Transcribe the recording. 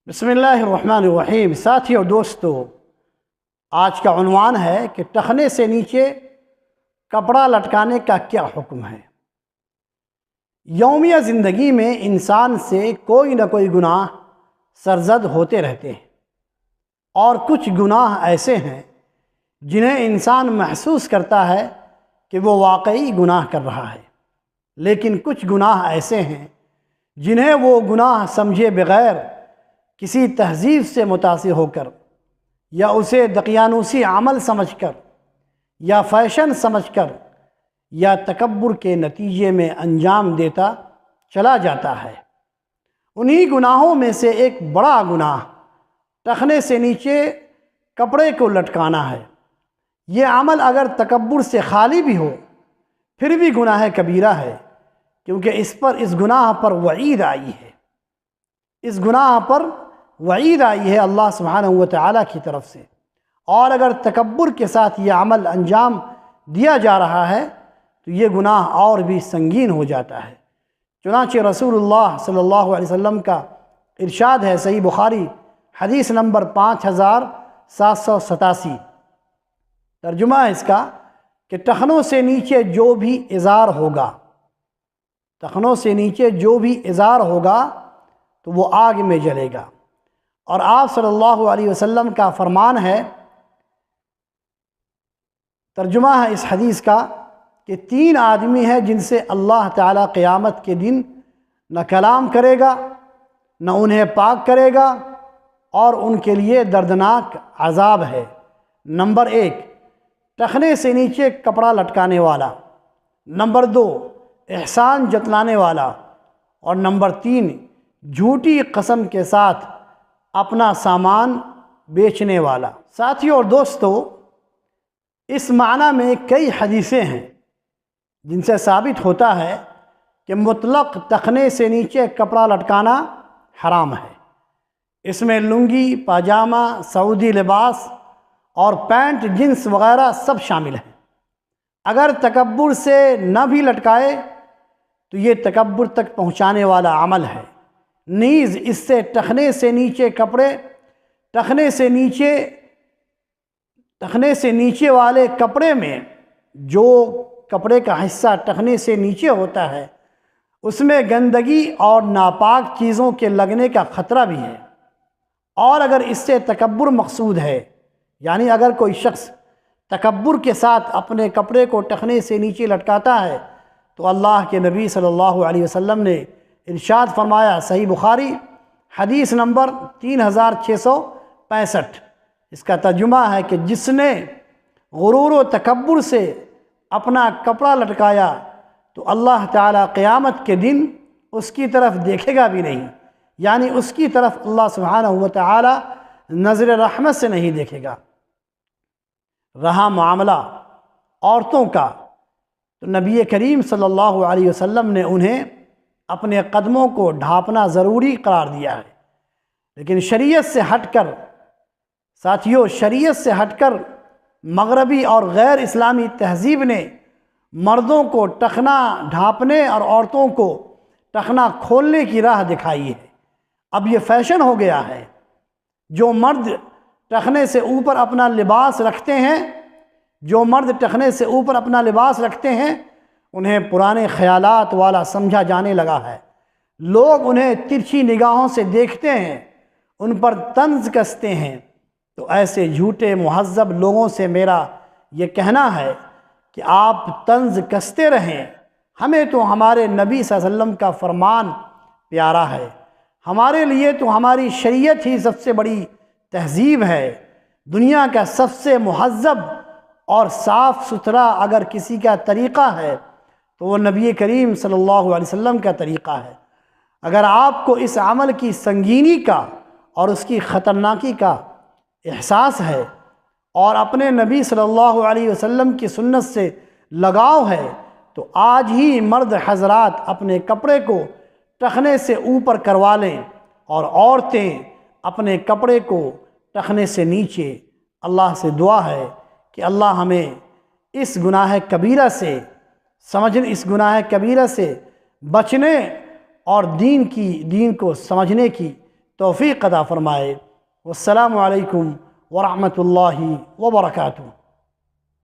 بسم اللہ الرحمن الرحیم۔ ساتھیو دوستو، آج کا عنوان ہے کہ ٹخنے سے نیچے کپڑا لٹکانے کا کیا حکم ہے۔ یومیہ زندگی میں انسان سے کوئی نہ کوئی گناہ سرزد ہوتے رہتے ہیں، اور کچھ گناہ ایسے ہیں جنہیں انسان محسوس کرتا ہے کہ وہ واقعی گناہ کر رہا ہے، لیکن کچھ گناہ ایسے ہیں جنہیں وہ گناہ سمجھے بغیر کسی تہذیب سے متاثر ہو کر، یا اسے دقیانوسی عمل سمجھ کر، یا فیشن سمجھ کر، یا تکبر کے نتیجے میں انجام دیتا چلا جاتا ہے۔ انہی گناہوں میں سے ایک بڑا گناہ ٹخنے سے نیچے کپڑے کو لٹکانا ہے۔ یہ عمل اگر تکبر سے خالی بھی ہو پھر بھی گناہ کبیرہ ہے، کیونکہ اس گناہ پر وعید آئی ہے۔ اس گناہ پر وعید آئی ہے اللہ سبحانہ وتعالی کی طرف سے، اور اگر تکبر کے ساتھ یہ عمل انجام دیا جا رہا ہے تو یہ گناہ اور بھی سنگین ہو جاتا ہے۔ چنانچہ رسول اللہ صلی اللہ علیہ وسلم کا ارشاد ہے، صحیح بخاری حدیث نمبر 5787، ترجمہ ہے اس کا کہ ٹخنوں سے نیچے جو بھی ازار ہوگا، ٹخنوں سے نیچے جو بھی ازار ہوگا تو وہ آگ میں جلے گا۔ اور آپ صلی اللہ علیہ وسلم کا فرمان ہے، ترجمہ ہے اس حدیث کا کہ 3 آدمی ہیں جن سے اللہ تعالیٰ قیامت کے دن نہ کلام کرے گا، نہ انہیں پاک کرے گا، اور ان کے لیے دردناک عذاب ہے۔ نمبر 1، ٹخنے سے نیچے کپڑا لٹکانے والا۔ نمبر 2، احسان جتلانے والا۔ اور نمبر 3، جھوٹی قسم کے ساتھ اپنا سامان بیچنے والا۔ ساتھیوں اور دوستو، اس معنی میں کئی حدیثیں ہیں جن سے ثابت ہوتا ہے کہ مطلق ٹخنے سے نیچے کپڑا لٹکانا حرام ہے۔ اس میں لنگی، پاجامہ، سعودی لباس اور پینٹ، جنس وغیرہ سب شامل ہیں۔ اگر تکبر سے نہ بھی لٹکائے تو یہ تکبر تک پہنچانے والا عمل ہے۔ نیز اس سے ٹخنے سے نیچے کپڑے، ٹخنے سے نیچے والے کپڑے میں جو کپڑے کا حصہ ٹخنے سے نیچے ہوتا ہے اس میں گندگی اور ناپاک چیزوں کے لگنے کا خطرہ بھی ہے۔ اور اگر اس سے تکبر مقصود ہے، یعنی اگر کوئی شخص تکبر کے ساتھ اپنے کپڑے کو ٹخنے سے نیچے لٹکاتا ہے تو اللہ کے نبی صلی اللہ علیہ وسلم نے ارشاد فرمایا، صحیح بخاری حدیث نمبر 3665، اس کا ترجمہ ہے کہ جس نے غرور و تکبر سے اپنا کپڑا لٹکایا تو اللہ تعالیٰ قیامت کے دن اس کی طرف دیکھے گا بھی نہیں، یعنی اس کی طرف اللہ سبحانہ وتعالی نظر رحمت سے نہیں دیکھے گا۔ رہا معاملہ عورتوں کا، تو نبی کریم صلی اللہ علیہ وسلم نے انہیں اپنے قدموں کو ڈھانپنا ضروری قرار دیا ہے، لیکن شریعت سے ہٹ کر مغربی اور غیر اسلامی تہذیب نے مردوں کو ٹخنا ڈھانپنے اور عورتوں کو ٹخنا کھولنے کی راہ دکھائی ہے۔ اب یہ فیشن ہو گیا ہے۔ جو مرد ٹخنے سے اوپر اپنا لباس رکھتے ہیں انہیں پرانے خیالات والا سمجھا جانے لگا ہے۔ لوگ انہیں ترچھی نگاہوں سے دیکھتے ہیں، ان پر طنز کستے ہیں۔ تو ایسے جھوٹے مہذب لوگوں سے میرا یہ کہنا ہے کہ آپ طنز کستے رہیں، ہمیں تو ہمارے نبی صلی اللہ علیہ وسلم کا فرمان پیارا ہے۔ ہمارے لیے تو ہماری شریعت ہی سب سے بڑی تہذیب ہے۔ دنیا کا سب سے مہذب اور صاف ستھرا اگر کسی کا طریقہ ہے تو وہ نبی کریم صلی اللہ علیہ وسلم کا طریقہ ہے۔ اگر آپ کو اس عمل کی سنگینی کا اور اس کی خطرناکی کا احساس ہے اور اپنے نبی صلی اللہ علیہ وسلم کی سنت سے لگاؤ ہے تو آج ہی مرد حضرات اپنے کپڑے کو ٹخنے سے اوپر کروا لیں، اور عورتیں اپنے کپڑے کو ٹخنے سے نیچے۔ اللہ سے دعا ہے کہ اللہ ہمیں اس گناہ کبیرہ سے بچنے اور دین کو سمجھنے کی توفیق عطا فرمائے۔ والسلام علیکم ورحمۃ اللہ وبرکاتہ۔